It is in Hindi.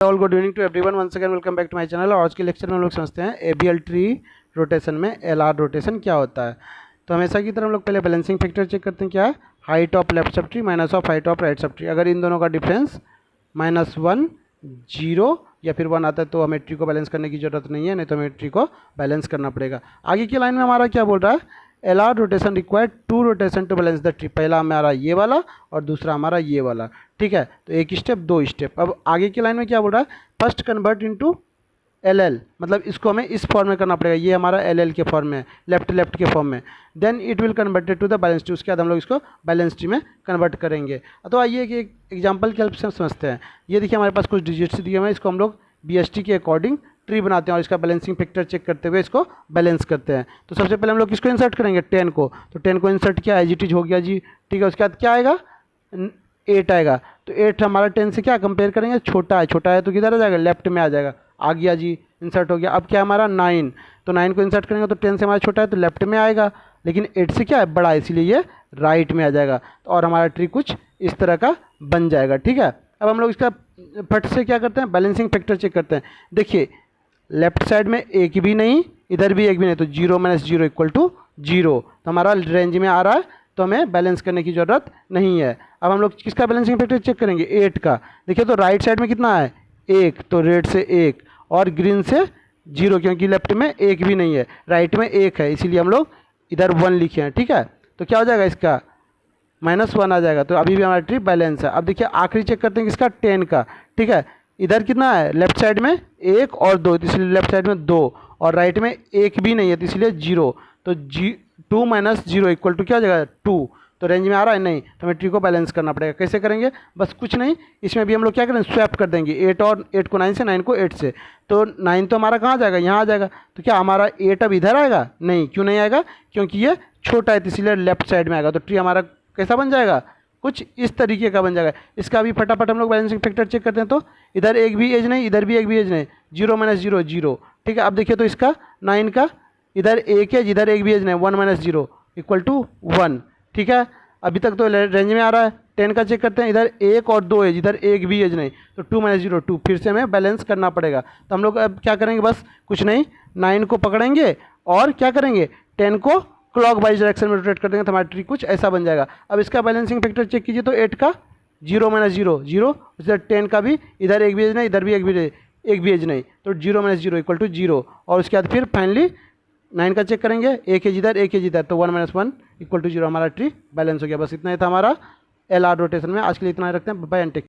All good evening to everyone, once again welcome back to my channel. और आज के लेक्चर में हम लोग समझते हैं एबीएल ट्री रोटेशन में एलआर रोटेशन क्या होता है। तो हमेशा की तरह हम लोग पहले बैलेंसिंग फैक्टर चेक करते हैं, क्या है height of left sub tree minus of height of right sub tree. अगर इन दोनों का डिफरेंस -1 0 या फिर 1 आता है तो हमें ट्री को बैलेंस करने की जरूरत नहीं है, नहीं तो हमें ट्री को बैलेंस करना पड़ेगा। आगे की लाइन में हमारा क्या बोल रहा है, LR rotation required 2 rotation to balance the tree. पहला हमारा ये वाला और दूसरा हमारा ये वाला, ठीक है। तो एक स्टेप दो स्टेप। अब आगे की लाइन में क्या बोल रहा है, फर्स्ट कन्वर्ट इनटू एल, मतलब इसको हमें इस फॉर्म में करना पड़ेगा। ये हमारा एल के फॉर्म में है, लेफ्ट के फॉर्म में। Then it will converted to the balance tree. उसके बाद हम लोग इसको बैलेंस ट्री में कन्वर्ट करेंगे। तो आइए एक एग्जांपल के हेल्प से समझते हैं। ये देखिए हमारे पास कुछ डिजिट्स दिए हुए हैं, इसको हम लोग बीएसटी के अकॉर्डिंग ट्री बनाते हैं और इसका बैलेंसिंग फैक्टर चेक करते हुए इसको बैलेंस करते हैं। तो सबसे पहले हम लोग किसको इंसर्ट करेंगे, 10 को। तो 10 को इंसर्ट किया, एज इट इज हो गया जी, ठीक है। उसके बाद क्या आएगा, 8 आएगा। तो 8 हमारा 10 से क्या कंपेयर करेंगे, छोटा है तो किधर आ जाएगा, लेफ्ट में आ जाएगा। आ गया जी, इंसर्ट हो गया। अब क्या हमारा 9, तो 9 को इंसर्ट करेंगे तो 10 से हमारा छोटा है तो लेफ्ट में आएगा, लेकिन 8 से क्या है बड़ा है, इसीलिए ये राइट में आ जाएगा। और हमारा ट्री कुछ इस तरह का बन जाएगा, ठीक है। अब हम लोग इसका फट से क्या करते हैं, बैलेंसिंग फैक्टर चेक करते हैं। देखिए लेफ्ट साइड में एक भी नहीं, इधर भी एक भी नहीं, तो 0 - 0 = 0। तो हमारा रेंज में आ रहा है, तो हमें बैलेंस करने की ज़रूरत नहीं है। अब हम लोग किसका बैलेंसिंग फैक्टर चेक करेंगे, 8 का। देखिए तो राइट साइड में कितना है, 1, तो रेड से 1 और ग्रीन से 0, क्योंकि लेफ्ट में एक भी नहीं है, राइट में 1 है, इसीलिए हम लोग इधर 1 लिखे हैं, ठीक है। तो क्या हो जाएगा, इसका -1 आ जाएगा। तो अभी भी हमारा ट्री बैलेंस है। अब देखिए आखिरी चेक करते हैं किसका, 10 का, ठीक है। इधर कितना है, लेफ्ट साइड में 1 और 2, तो इसलिए लेफ्ट साइड में 2 और राइट में एक भी नहीं है, तो इसलिए 0। तो 2 - 0 = क्या हो जाएगा, 2। तो रेंज में आ रहा है नहीं, तो हमें ट्री को बैलेंस करना पड़ेगा। कैसे करेंगे, बस कुछ नहीं, इसमें भी हम लोग क्या करेंगे, स्वैप कर देंगे 8 और 8 को 9 से, 9 को 8 से। तो 9 तो हमारा कहाँ आ जाएगा, यहाँ आ जाएगा। तो क्या हमारा 8 अब इधर आएगा, नहीं, क्यों नहीं आएगा, क्योंकि ये छोटा है, तो इसलिए लेफ्ट साइड में आएगा। तो ट्री हमारा कैसा बन जाएगा, कुछ इस तरीके का बन जाएगा। इसका भी फटाफट हम लोग बैलेंसिंग फैक्टर चेक करते हैं। तो इधर एक भी एज नहीं, इधर भी एक भी एज नहीं, 0 - 0 0, ठीक है। अब देखिए तो इसका 9 का इधर एक एज, इधर एक भी एज नहीं, 1 - 0 = 1, ठीक है। अभी तक तो रेंज में आ रहा है। 10 का चेक करते हैं, इधर 1 और 2 एज, इधर एक भी एज नहीं, तो 2 - 0 2, फिर से हमें बैलेंस करना पड़ेगा। तो हम लोग अब क्या करेंगे, बस कुछ नहीं, 9 को पकड़ेंगे और क्या करेंगे, 10 को क्लॉक वाइज डायरेक्शन में रोटेट कर देंगे, तो हमारा ट्री कुछ ऐसा बन जाएगा। अब इसका बैलेंसिंग फैक्टर चेक कीजिए, तो 8 का 0 - 0 0, इधर 10 का भी इधर एक भी एज नहीं, इधर भी एक भी एज नहीं, तो 0 - 0 = 0। और उसके बाद फिर फाइनली 9 का चेक करेंगे, एक एज इधर एक एज इधर, तो 1 - 1 = 0, हमारा ट्री बैलेंस हो गया। बस इतना ही था हमारा एलआर रोटेशन में। आज के लिए इतना ही रखते हैं, बाय एंड टेक।